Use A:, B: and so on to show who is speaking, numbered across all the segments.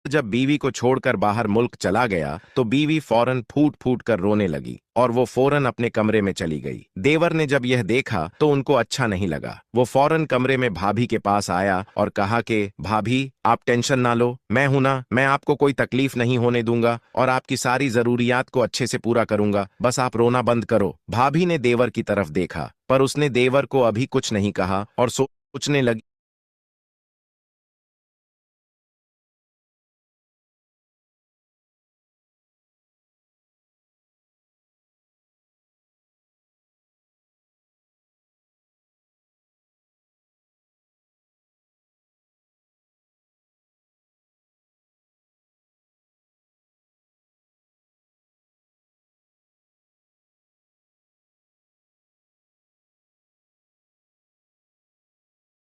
A: जब बीवी को छोड़कर बाहर मुल्क चला गया तो बीवी फौरन फूट फूट कर रोने लगी और वो फौरन अपने कमरे में चली गई। देवर ने जब यह देखा तो उनको अच्छा नहीं लगा। वो फौरन कमरे में भाभी के पास आया और कहा कि भाभी, आप टेंशन ना लो, मैं हूं ना, मैं आपको कोई तकलीफ नहीं होने दूंगा और आपकी सारी जरूरियात को अच्छे से पूरा करूंगा, बस आप रोना बंद करो। भाभी ने देवर की तरफ देखा पर उसने देवर को अभी कुछ नहीं कहा और सोचने लगी।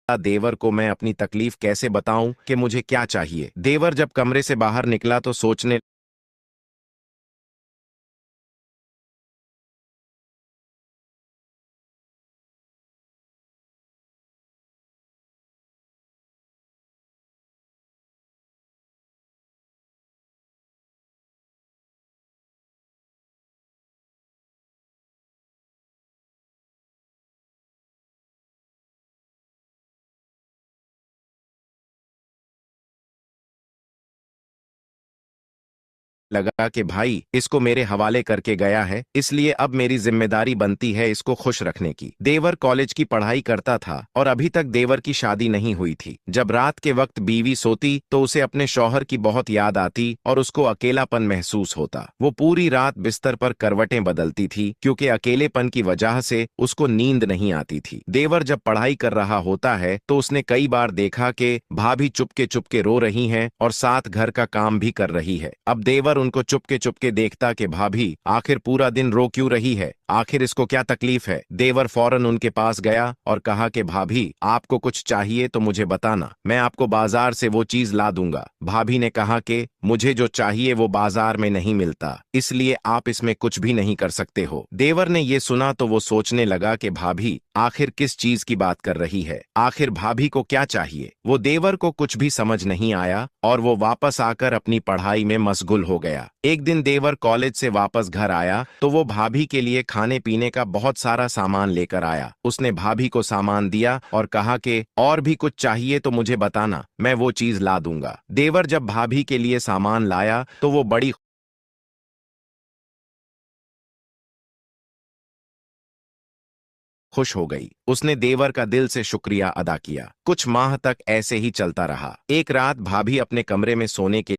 A: देवर को मैं अपनी तकलीफ कैसे बताऊं कि मुझे क्या चाहिए। देवर जब कमरे से बाहर निकला तो सोचने लगा कि भाई इसको मेरे हवाले करके गया है, इसलिए अब मेरी जिम्मेदारी बनती है इसको खुश रखने की। देवर कॉलेज की पढ़ाई करता था और अभी तक देवर की शादी नहीं हुई थी। जब रात के वक्त बीवी सोती तो उसे अपने शौहर की बहुत याद आती और उसको अकेलापन महसूस होता। वो पूरी रात बिस्तर पर करवटें बदलती थी क्योंकि अकेलेपन की वजह से उसको नींद नहीं आती थी। देवर जब पढ़ाई कर रहा होता है तो उसने कई बार देखा कि भाभी चुपके चुपके रो रही हैं और साथ घर का काम भी कर रही है। अब देवर उनको चुपके चुपके देखता कि भाभी आखिर पूरा दिन रो क्यों रही है, आखिर इसको क्या तकलीफ है। देवर फौरन उनके पास गया और कहा कि भाभी, आपको कुछ चाहिए तो मुझे बताना, मैं आपको बाजार से वो चीज ला दूंगा। भाभी ने कहा कि मुझे जो चाहिए वो बाजार में नहीं मिलता, इसलिए आप इसमें कुछ भी नहीं कर सकते हो। देवर ने ये सुना तो वो सोचने लगा कि भाभी आखिर किस चीज की बात कर रही है, आखिर भाभी को क्या चाहिए। वो देवर को कुछ भी समझ नहीं आया और वो वापस आकर अपनी पढ़ाई में मशगूल हो गया। एक दिन देवर कॉलेज से वापस घर आया तो वो भाभी के लिए खाने पीने का बहुत सारा सामान लेकर आया। उसने भाभी को सामान दिया और कहा कि और भी कुछ चाहिए तो मुझे बताना, मैं वो चीज ला दूंगा। देवर जब भाभी के लिए सामान लाया तो वो बड़ी खुश हो गई। उसने देवर का दिल से शुक्रिया अदा किया। कुछ माह तक ऐसे ही चलता रहा। एक रात भाभी अपने कमरे में सोने के